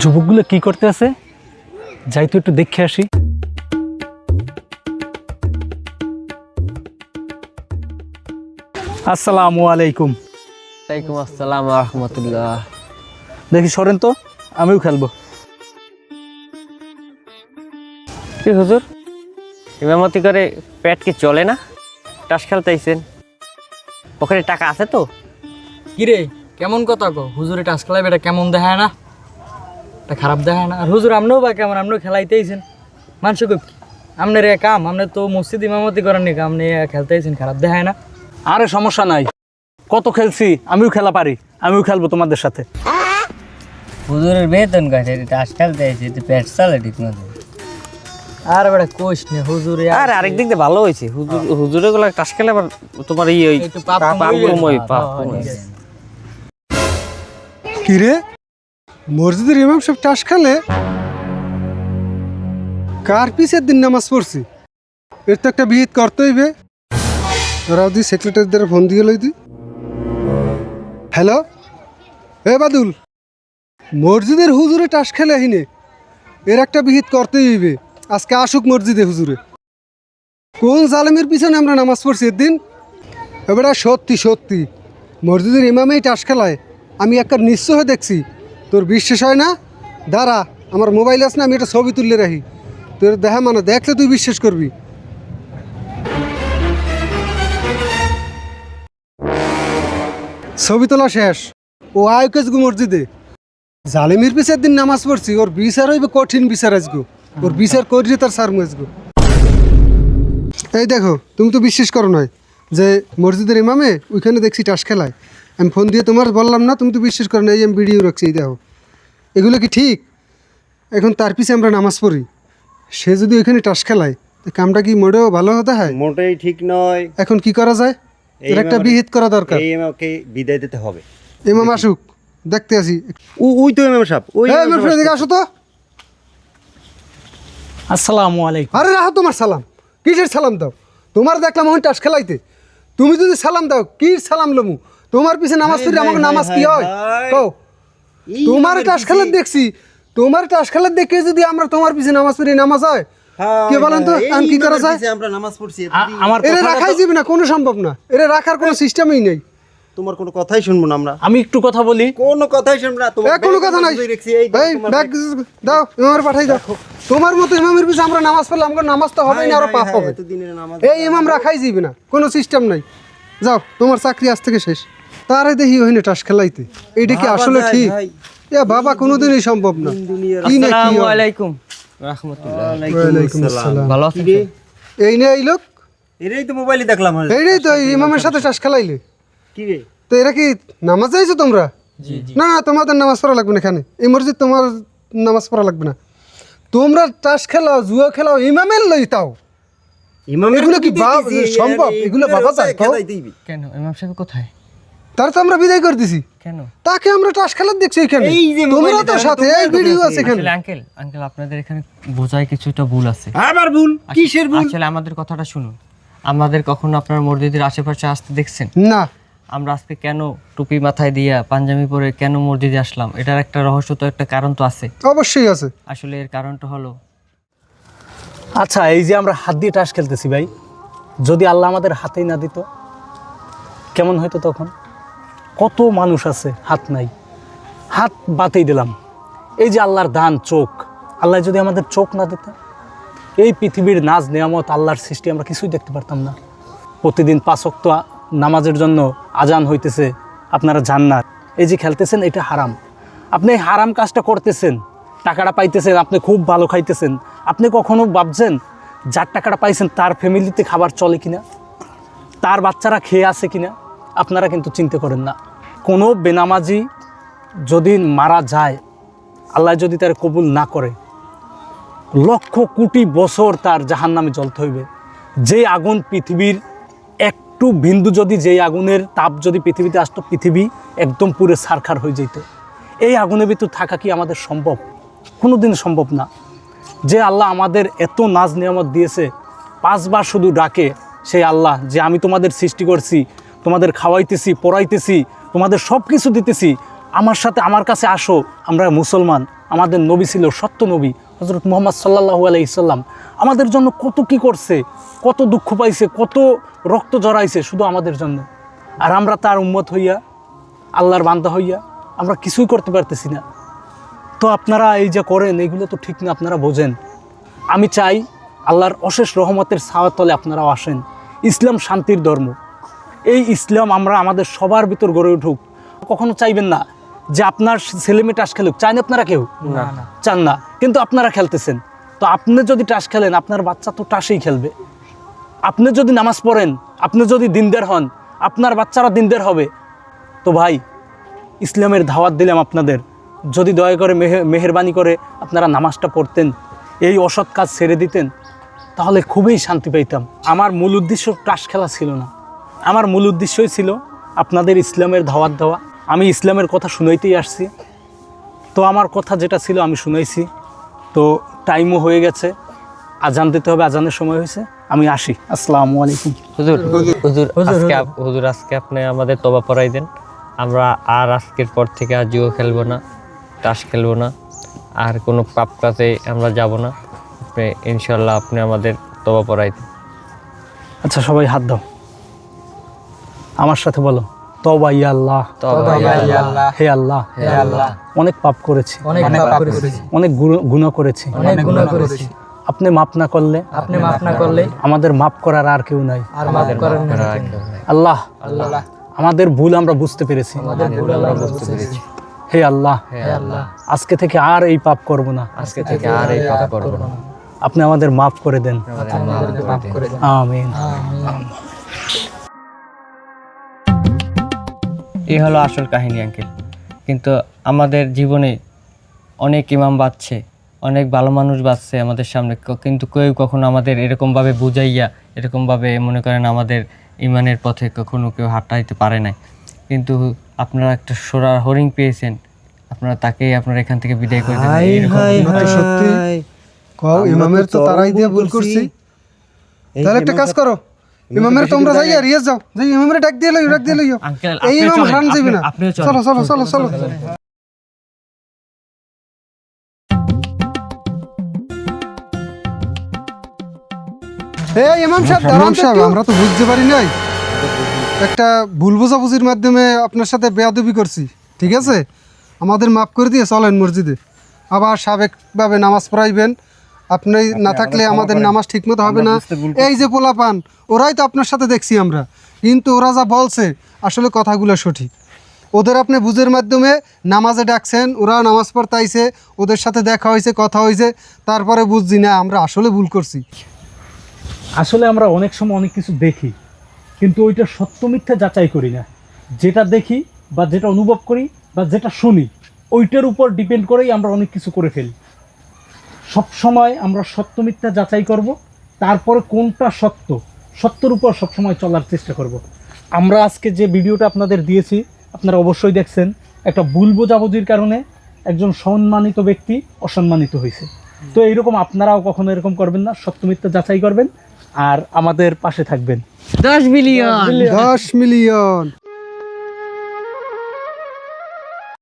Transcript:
যুবকগুলো কি করতে আছে, যাই তো একটু দেখে আসি। আসসালামু আলাইকুম। ওয়ালাইকুম আসসালাম রাহমাতুল্লাহ। দেখি সরেন তো, আমিও খেলবো। কি হুজুর, ইমামতি করে পেট কি চলে না? টাস খেলতে আইছেন, ওখানে টাকা আছে তো? কিরে কেমন কথা গো, হুজুরে টাস খেলাই বেটা কেমন দেখায় না, এটা খারাপ দেখায় না। আর হুজুর আমনেও বা কেমন, আপনিও খেলাইতেইছেন মানুষ কি আপনার এ কাম, আপনি তো মসজিদ ইমামতি করেন নি, আপনি খেলতেইছেন, খারাপ দেখায় না? আরে সমস্যা নাই, কত খেলছি, আমিও খেলা পারি, আমিও খেলবো তোমাদের সাথে। হুজুরের বেতন গাছে টাস খেলতে আইছে, পেট চলে ঠিক মতো। আর বেটা কোষ নে হুজুরে, আর আরেক দিক দিয়ে ভালো হয়েছে, হুজুরে গুলো টাস খেলে আবার তোমার একটু পাপ কমই। কিরে মসজিদের ইমাম সব টাস খেলে, কার পিছের দিন নামাজ পড়ছি? এর তো একটা বিহিত করতে হইবে। তোরাও দি সেক্রেটারিদের ফোন দিয়ে লই দি। হ্যালো, এ বাদুল, মসজিদের হুজুরে টাস খেলে আহিনে, এর একটা বিহিত করতে হইবে। আজকে আসুক মসজিদে হুজুরে। কোন জালেমের পিছনে আমরা নামাজ পড়ছি এর দিন? এবারে সত্যি সত্যি মসজিদের ইমামেই টাস খেলায়, আমি একটা নিশ্চয় হয়ে দেখছি। তোর বিশ্বাস হয় না? দাঁড়া, আমার মোবাইল আছে না, আমি একটা ছবি তুললে রাখি, তোর দেখা মানে দেখলে তুই বিশ্বাস করবি। ছবি তোলা শেষ, ও আয়কেজগু মসজিদে জালেমির পিছের দিন নামাজ পড়ছি। ওর বিচার হইবে কঠিন বিচার আজগো, ওর বিচার করিয়ে তার সার আজগো। এই দেখো, তুমি তো বিশ্বাস করো নয় যে মসজিদের ইমামে ওইখানে দেখছি টাস খেলায়। আমি ফোন দিয়ে তোমার বললাম না, তুমি তো বিশ্বাস করো না। এই আমি ভিডিও রাখছি, এই দেখো, এগুলো কি ঠিক? এখন তার পিছে আমরা নামাজ পড়ি, সে যদি ওইখানে টাস খেলায়, কামটা কি মোটেও ভালো হতে হয়? মোটেই ঠিক নয়। এখন কি করা যায়? এর একটা বিহিত করা দরকার। এই ইমামকে বিদায় দিতে হবে। ইমাম আসুক, দেখতে আসি। ওই তো ইমাম সাহেব, ওই এই ইমাম সাহেব, এদিকে আসো তো। আসসালামু আলাইকুম। আরে রাখো তোমার সালাম, কিসের সালাম দাও? তোমার দেখলাম ওই টাস খেলাইতে, তুমি যদি সালাম দাও কি সালাম লমু? তোমার পিছে নামাজ পড়ি, আমাকে নামাজ কি হয় কও? তোমার টাস খেলার দেখছি, তোমার টাস খেলার দেখে যদি আমরা তোমার পিছে নামাজ পড়ি, নামাজ হয়? কে বলেন তো, আমি কি করা যায়? আমরা নামাজ পড়ছি, আমার এরে রাখাই যাবে না, কোনো সম্ভব না, এরে রাখার কোনো সিস্টেমই নেই। তোমার কোনো কথাই শুনবো না আমরা, আমি একটু কথা বলি। কোনো কথাই শুনবো না। তোমার কোনো কথা নাই। এই ব্যাগ দাও, ইমামের পাঠাই দাও। তোমার মতো ইমামের পিছে আমরা নামাজ পড়লে আমাকে নামাজ তো হবেই না, আরো পাপ হবে। এই ইমাম রাখাই যাবে না, কোনো সিস্টেম নাই। যাও, তোমার চাকরি আজ থেকে শেষ। তারে দেখি ওখানে টাস খেলাইতে, এইটা কি আসলে ঠিক? এ বাবা, কোনোদিনই সম্ভব না। কি না কি আসসালামু হয়? আলাইকুম রাহমাতুল্লাহ। ওয়ালাইকুম আসসালাম। ভালো আছেন? এই নে এই লোক, এটাই তো মোবাইলে দেখলাম। এইটাই তো এই ইমামের সাথে টাস খেলাইলে। কি রে, তো এরা কি নামাজ যাইছো তোমরা? না না, তোমাদের নামাজ পড়া লাগবে না এখানে, এই মসজিদ তোমার নামাজ পড়া লাগবে না। তোমরা টাস খেলাও, জুয়া খেলাও, ইমামের লই তাও। এগুলো কি সম্ভব? এগুলো বাবা যায় কেন ইমাম সাহেব কোথায়? তার তো আমরা বিদায় করে দিছি, কেন? তাকে আমরা টাস খেলার দেখছি এখানে। এই যে তোমরা তো সাথে, এই ভিডিও আছে এখানে। আসলে আঙ্কেল আপনাদের এখানে বোঝায় কিছুটা ভুল আছে। আবার ভুল? কিসের ভুল? আসলে আমাদের কথাটা শুনুন, আমাদের কখনো আপনার মসজিদের আশেপাশে আসতে দেখছেন? না, আমরা আজকে কেন টুপি মাথায় দিয়া পাঞ্জাবি পরে কেন মসজিদে আসলাম, এটার একটা রহস্য তো, একটা কারণ তো আছে। অবশ্যই আছে। আসলে এর কারণটা হলো, আচ্ছা, এই যে আমরা হাত দিয়ে টাস খেলতেছি ভাই, যদি আল্লাহ আমাদের হাতেই না দিত কেমন হয়তো? তখন কত মানুষ আছে হাত নাই, হাত বাতেই দিলাম। এই যে আল্লাহর দান চোখ, আল্লাহ যদি আমাদের চোখ না দিত, এই পৃথিবীর নাজ নিয়ামত আল্লাহর সৃষ্টি আমরা কিছুই দেখতে পারতাম না। প্রতিদিন 5 ওয়াক্ত নামাজের জন্য আজান হইতেছে, আপনারা জান না। এই যে খেলতেছেন, এটা হারাম। আপনি এই হারাম কাজটা করতেছেন, টাকাটা পাইতেছেন, আপনি খুব ভালো খাইতেছেন। আপনি কখনো ভাবছেন যার টাকাটা পাইছেন তার ফ্যামিলিতে খাবার চলে কিনা, তার বাচ্চারা খেয়ে আছে কিনা? আপনারা কিন্তু চিন্তা করেন না। কোনো বেনামাজি যদি মারা যায়, আল্লাহ যদি তার কবুল না করে, লক্ষ কোটি বছর তার জাহান্নামে জ্বলতে হইবে। যে আগুন পৃথিবীর একটু বিন্দু, যদি যেই আগুনের তাপ যদি পৃথিবীতে আসতো, পৃথিবী একদম পুরো ছারখার হয়ে যেত। এই আগুনের ভিতর থাকা কি আমাদের সম্ভব? কোনো দিন সম্ভব না। যে আল্লাহ আমাদের এত নাজ নিয়ামত দিয়েছে, 5 বার শুধু ডাকে সেই আল্লাহ, যে আমি তোমাদের সৃষ্টি করছি, তোমাদের খাওয়াইতেছি, পড়াইতেছি, তোমাদের সব কিছু দিতেছি, আমার সাথে আমার কাছে আসো, আমরা মুসলমান, আমাদের নবী ছিল সত্য নবী হযরত মুহাম্মদ সাল্লাল্লাহু আলাইহি সাল্লাম, আমাদের জন্য কত কি করছে, কত দুঃখ পাইছে, কত রক্ত জড়াইছে শুধু আমাদের জন্য। আর আমরা তার উম্মত হইয়া, আল্লাহর বান্দা হইয়া আমরা কিছুই করতে পারতেছি না। তো আপনারা এই যে করেন এগুলো তো ঠিক না, আপনারা বোঝেন। আমি চাই আল্লাহর অশেষ রহমতের ছায়ার তলে আপনারাও আসেন। ইসলাম শান্তির ধর্ম, এই ইসলাম আমরা আমাদের সবার ভিতর গড়ে উঠুক। কখনো চাইবেন না যে আপনার ছেলে মেয়ে টাস খেলুক, চান আপনারা কেউ চান না, কিন্তু আপনারা খেলতেছেন। তো আপনি যদি টাস খেলেন আপনার বাচ্চা তো টাসেই খেলবে। আপনি যদি নামাজ পড়েন, আপনি যদি দিনদার হন, আপনার বাচ্চারা দিনদার হবে। তো ভাই, ইসলামের দাওয়াত দিলাম আপনাদের, যদি দয়া করে মেহেরবানি করে আপনারা নামাজটা পড়তেন, এই অসৎ কাজ ছেড়ে দিতেন, তাহলে খুবই শান্তি পেতাম। আমার মূল উদ্দেশ্য টাস খেলা ছিল না, আমার মূল উদ্দেশ্যই ছিল আপনাদের ইসলামের দাওয়াত দেওয়া। আমি ইসলামের কথা শুনাইতেই আসছি, তো আমার কথা যেটা ছিল আমি শুনাইছি। তো টাইমও হয়ে গেছে, আজান দিতে হবে, আজানের সময় হয়েছে, আমি আসি। আসসালামু আলাইকুম। হুজুর আজকে আপনি আমাদের তওবা পড়াই দেন। আমরা আর আজকের পর থেকে আর জুয়ো খেলবো না, তাস খেলবো না, আর কোনো পাপ কাজে আমরা যাব না। আপনি ইনশাল্লাহ আপনি আমাদের তওবা পড়াই দেন। আচ্ছা, সবাই হাত দাও, আমার সাথে বলো, তওবা ইয়া আল্লাহ, হে আল্লাহ, অনেক পাপ করেছি, অনেক গুনাহ করেছি, আপনি মাফ না করলে আমাদের মাফ করার আর কেউ নাই। আল্লাহ, আমাদের ভুল আমরা বুঝতে পেরেছি। হে আল্লাহ, আজকে থেকে আর এই পাপ করব না, আপনি আমাদের মাফ করে দেন। আমিন। এই হলো আসল কাহিনী আঙ্কেল। কিন্তু আমাদের জীবনে অনেক ইমাম বাঁচছে, অনেক ভালো মানুষ বাঁচছে আমাদের সামনে, কিন্তু কেউ কখনো আমাদের এরকমভাবে বুঝাইয়া, এরকমভাবে মনে করেন আমাদের ইমানের পথে কখনো কেউ হাঁটাইতে পারে নাই। কিন্তু আপনারা একটা সোনার হরিণ পেয়েছেন, আপনারা তাকেই আপনারা এখান থেকে বিদায় করে দেন। সত্যি কও, ইমামের তো তারাই দিয়ে ভুল করছি। তাহলে একটা কাজ করো, ইমামের তোমরা যাইয়া রিয়াজ যাও, যাই ইমামের ডাক দিয়ে লইও। আঙ্কেল, এই ইমাম হারান যাবে না। চলো চলো চলো চলো। এই ইমাম সাহেব, আমরা তো বুঝতে পারি নাই, একটা ভুল বোঝাবুঝির মাধ্যমে আপনার সাথে বেয়াদবি করছি, ঠিক আছে? আমাদের মাফ করে দিয়ে চলেন মসজিদে, আবার সাবেকভাবে নামাজ পড়াইবেন। আপনি না থাকলে আমাদের নামাজ ঠিকমতো হবে না। এই যে পোলাপান, ওরাই তো আপনার সাথে দেখছি আমরা, কিন্তু ওরা যা বলছে আসলে কথাগুলো সঠিক। ওদের আপনি বুঝের মাধ্যমে নামাজে ডাকছেন, ওরা নামাজ পড়তে আইছে, ওদের সাথে দেখা হয়েছে, কথা হয়েছে, তারপরে বুঝছি না আমরা আসলে ভুল করছি। আসলে আমরা অনেক সময় অনেক কিছু দেখি, কিন্তু ওইটা সত্য মিথ্যা যাচাই করি না। যেটা দেখি বা যেটা অনুভব করি বা যেটা শুনি, ওইটার উপর ডিপেন্ড করেই আমরা অনেক কিছু করে ফেলি। সব সময় আমরা সত্য মিথ্যা যাচাই করব, তারপরে কোনটা সত্য, সত্যের উপর সবসময় চলার চেষ্টা করব। আমরা আজকে যে ভিডিওটা আপনাদের দিয়েছি, আপনারা অবশ্যই দেখছেন, একটা ভুল বোঝাবুঝির কারণে একজন সম্মানিত ব্যক্তি অসম্মানিত হয়েছে। তো এইরকম আপনারাও কখনো এরকম করবেন না, সত্য মিথ্যা যাচাই করবেন আর আমাদের পাশে থাকবেন। 10 মিলিয়ন। 10 মিলিয়ন।